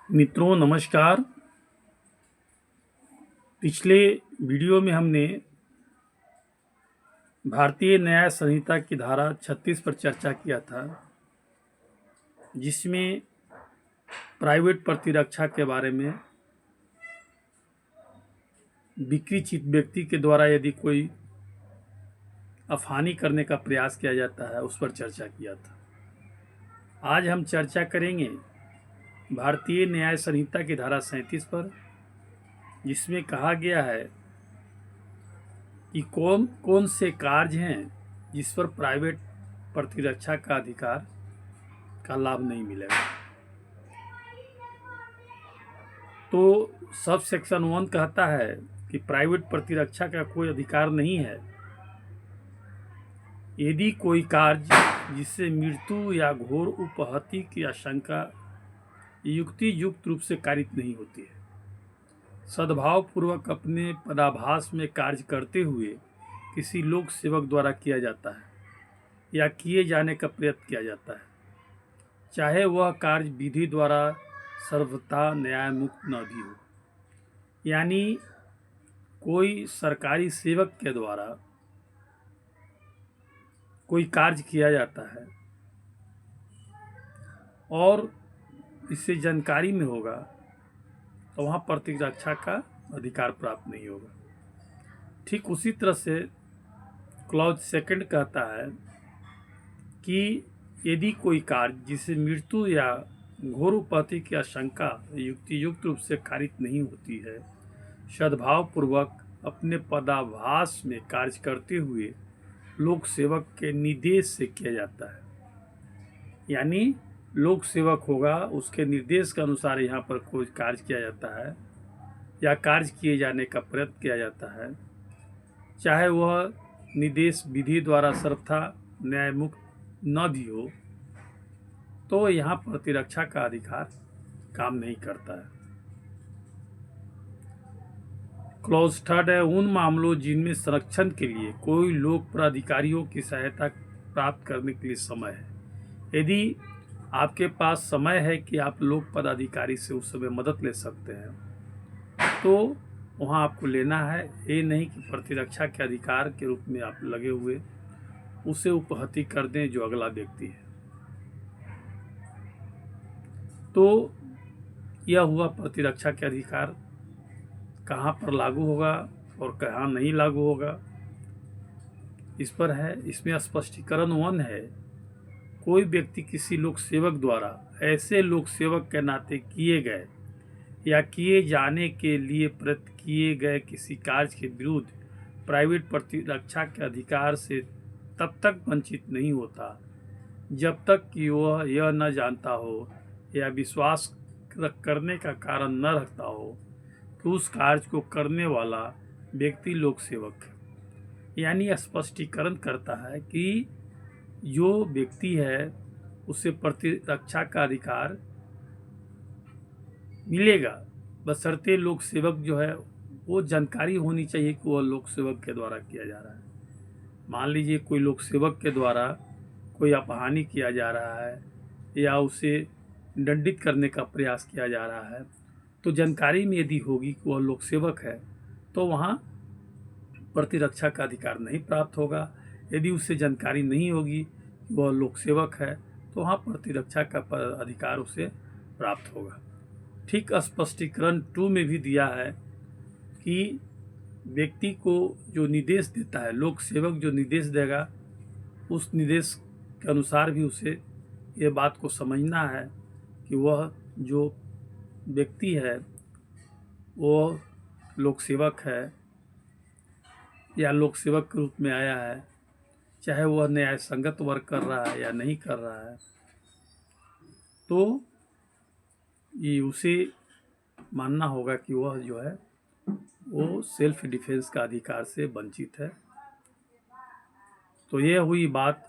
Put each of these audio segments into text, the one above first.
मित्रों नमस्कार। पिछले वीडियो में हमने भारतीय न्याय संहिता की धारा 36 पर चर्चा किया था, जिसमें प्राइवेट प्रतिरक्षा के बारे में विकृत व्यक्ति के द्वारा यदि कोई अफहानी करने का प्रयास किया जाता है उस पर चर्चा किया था। आज हम चर्चा करेंगे भारतीय न्याय संहिता की धारा 37 पर, जिसमें कहा गया है कि कौन कौन से कार्य हैं जिस पर प्राइवेट प्रतिरक्षा का अधिकार का लाभ नहीं मिलेगा। तो सब सेक्शन 1 कहता है कि प्राइवेट प्रतिरक्षा का कोई अधिकार नहीं है यदि कोई कार्य जिससे मृत्यु या घोर उपहति की आशंका युक्ति युक्त रूप से कारित नहीं होती है, सद्भाव पूर्वक अपने पदाभास में कार्य करते हुए किसी लोक सेवक द्वारा किया जाता है या किए जाने का प्रयत्न किया जाता है, चाहे वह कार्य विधि द्वारा सर्वथा न्याय मुक्त न भी हो। यानी कोई सरकारी सेवक के द्वारा कोई कार्य किया जाता है और इससे जानकारी में होगा तो वहाँ प्रतिरक्षा का अधिकार प्राप्त नहीं होगा। ठीक उसी तरह से क्लॉज 2 कहता है कि यदि कोई कार्य जिससे मृत्यु या घोर उपहति की आशंका युक्ति युक्त रूप से कारित नहीं होती है, सद्भाव पूर्वक अपने पदाभास में कार्य करते हुए लोक सेवक के निर्देश से किया जाता है, यानी लोक सेवक होगा उसके निर्देश के अनुसार यहाँ पर कोई कार्य किया जाता है या कार्य किए जाने का प्रयत्न किया जाता है, चाहे वह निर्देश विधि द्वारा सर्वथा न्याय मुक्त न भी हो, तो यहाँ प्रतिरक्षा का अधिकार काम नहीं करता है। क्लॉज 3 है उन मामलों जिनमें संरक्षण के लिए कोई लोक प्राधिकारियों की सहायता प्राप्त करने के लिए समय है। यदि आपके पास समय है कि आप लोक पदाधिकारी से उस समय मदद ले सकते हैं तो वहाँ आपको लेना है। ये नहीं कि प्रतिरक्षा के अधिकार के रूप में आप लगे हुए उसे उपहति कर दें जो अगला व्यक्ति है। तो यह हुआ प्रतिरक्षा के अधिकार कहाँ पर लागू होगा और कहाँ नहीं लागू होगा, इस पर है। इसमें स्पष्टीकरण 1 है कोई व्यक्ति किसी लोक सेवक द्वारा ऐसे लोक सेवक के नाते किए गए या किए जाने के लिए प्रयत्न किए गए किसी कार्य के विरुद्ध प्राइवेट प्रतिरक्षा के अधिकार से तब तक वंचित नहीं होता जब तक कि वह यह न जानता हो या विश्वास करने का कारण न रखता हो कि उस कार्य को करने वाला व्यक्ति लोक सेवक है। यानी स्पष्टीकरण करता है कि जो व्यक्ति है उसे प्रतिरक्षा का अधिकार मिलेगा, बशर्ते लोक सेवक जो है वो जानकारी होनी चाहिए कि वह लोक सेवक के द्वारा किया जा रहा है। मान लीजिए कोई लोक सेवक के द्वारा कोई अपहानी किया जा रहा है या उसे दंडित करने का प्रयास किया जा रहा है, तो जानकारी में यदि होगी कि वह लोक सेवक है तो वहाँ प्रतिरक्षा का अधिकार नहीं प्राप्त होगा। यदि उससे जानकारी नहीं होगी कि वह लोक सेवक है तो वहाँ प्रतिरक्षा का अधिकार उसे प्राप्त होगा। ठीक स्पष्टीकरण 2 में भी दिया है कि व्यक्ति को जो निर्देश देता है, लोक सेवक जो निर्देश देगा उस निर्देश के अनुसार भी उसे ये बात को समझना है कि वह जो व्यक्ति है वो लोक सेवक है या लोक सेवक के रूप में आया है, चाहे वह न्याय संगत वर्क कर रहा है या नहीं कर रहा है, तो ये उसे मानना होगा कि वह जो है वो सेल्फ डिफेंस का अधिकार से वंचित है। तो यह हुई बात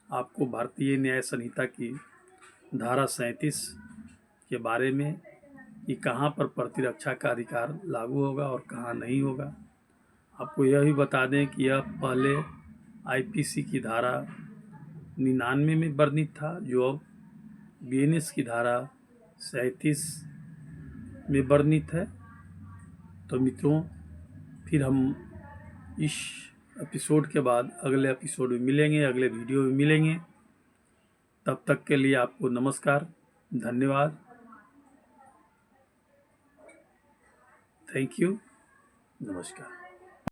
आपको भारतीय न्याय संहिता की धारा 37 के बारे में कि कहाँ पर प्रतिरक्षा का अधिकार लागू होगा और कहाँ नहीं होगा। आपको यह भी बता दें कि यह पहले आईपीसी की धारा 99 में वर्णित था, जो अब बीएनएस की धारा 37 में वर्णित है। तो मित्रों, फिर हम इस एपिसोड के बाद अगले एपिसोड में मिलेंगे, अगले वीडियो में मिलेंगे। तब तक के लिए आपको नमस्कार, धन्यवाद, थैंक यू, नमस्कार।